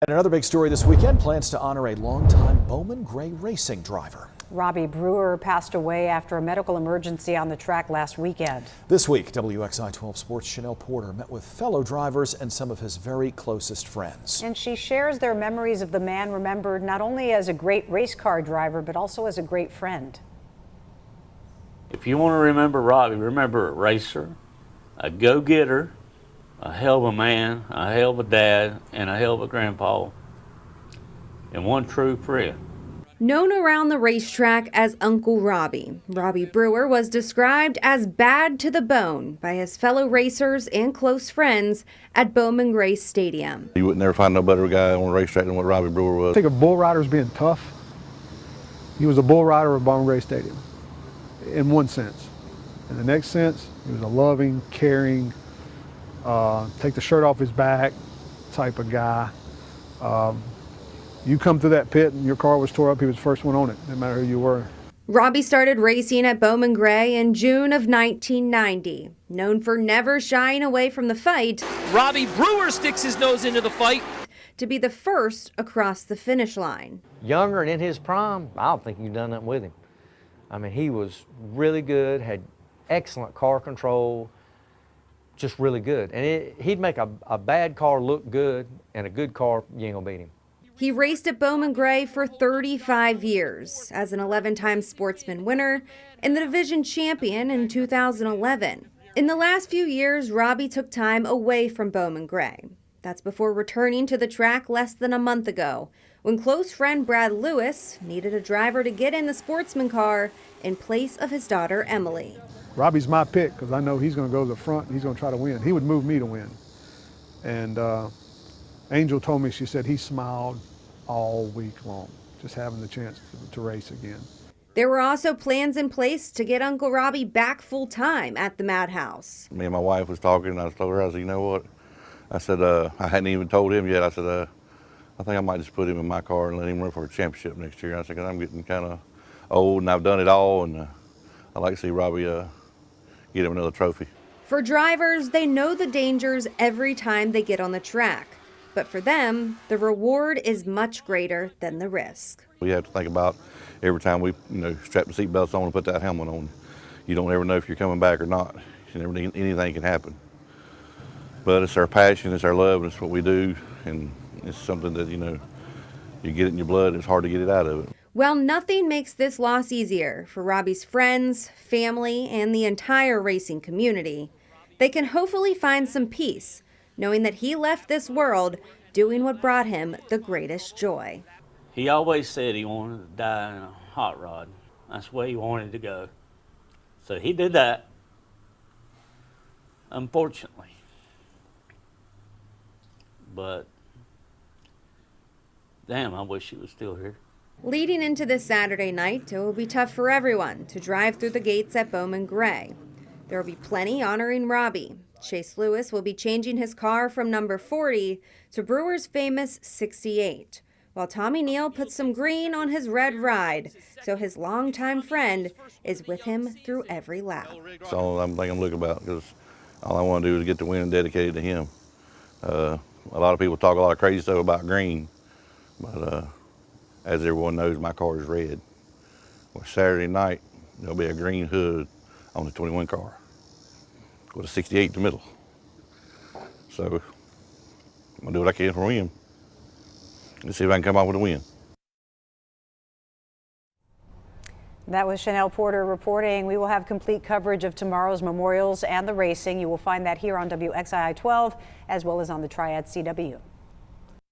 And another big story this weekend, plans to honor a longtime Bowman Gray racing driver. Robbie Brewer passed away after a medical emergency on the track last weekend. This week, WXI 12 Sports' Chanel Porter met with fellow drivers and some of his very closest friends. And she shares their memories of the man remembered not only as a great race car driver, but also as a great friend. If you want to remember Robbie, remember a racer, a go-getter, a hell of a man, a hell of a dad, and a hell of a grandpa, and one true friend. Known around the racetrack as Uncle Robbie, Robbie Brewer was described as bad to the bone by his fellow racers and close friends at Bowman Gray Stadium. You would never find no better guy on the racetrack than what Robbie Brewer was. I think of bull riders being tough. He was a bull rider of Bowman Gray Stadium, in one sense. In the next sense, he was a loving, caring, take the shirt off his back type of guy. You come through that pit and your car was tore up, he was the first one on it, no matter who you were. Robbie started racing at Bowman Gray in June of 1990. Known for never shying away from the fight, Robbie Brewer sticks his nose into the fight to be the first across the finish line. Younger and in his prime, I don't think you've done nothing with him. I mean, he was really good, had excellent car control, just really good. And he'd make a bad car look good, and a good car, you ain't gonna beat him. He raced at Bowman Gray for 35 years as an 11-time Sportsman winner and the division champion in 2011. In the last few years, Robbie took time away from Bowman Gray. That's before returning to the track less than a month ago, when close friend Brad Lewis needed a driver to get in the Sportsman car in place of his daughter Emily. Robbie's my pick because I know he's going to go to the front and he's going to try to win. He would move me to win. And Angel told me, she said he smiled all week long, just having the chance to race again. There were also plans in place to get Uncle Robbie back full-time at the Madhouse. Me and my wife was talking, and I told her, I said, you know what? I said, I hadn't even told him yet. I said, I think I might just put him in my car and let him run for a championship next year. I said, 'cause I'm getting kind of old and I've done it all, and I'd like to see Robbie get him another trophy. For drivers, they know the dangers every time they get on the track. But for them, the reward is much greater than the risk. We have to think about every time we strap the seat belts on and put that helmet on. You don't ever know if you're coming back or not. You never, anything can happen. But it's our passion, it's our love, and it's what we do. And it's something that, you get it in your blood, and it's hard to get it out of it. Well, nothing makes this loss easier for Robbie's friends, family, and the entire racing community. They can hopefully find some peace, knowing that he left this world doing what brought him the greatest joy. He always said he wanted to die in a hot rod. That's the way he wanted to go. So he did that, unfortunately. But, damn, I wish he was still here. Leading into this Saturday night, it will be tough for everyone to drive through the gates at Bowman Gray. There will be plenty honoring Robbie. Chase Lewis will be changing his car from number 40 to Brewer's famous 68, while Tommy Neal puts some green on his red ride, so his longtime friend is with him through every lap. That's all I'm looking about, because all I want to do is get the win dedicated to him. A lot of people talk a lot of crazy stuff about green, but as everyone knows, my car is red. Well, Saturday night, there'll be a green hood on the 21 car with a 68 in the middle. So I'm gonna do what I can for him. Let's see if I can come out with a win. That was Chanel Porter reporting. We will have complete coverage of tomorrow's memorials and the racing. You will find that here on WXII 12 as well as on the Triad CW.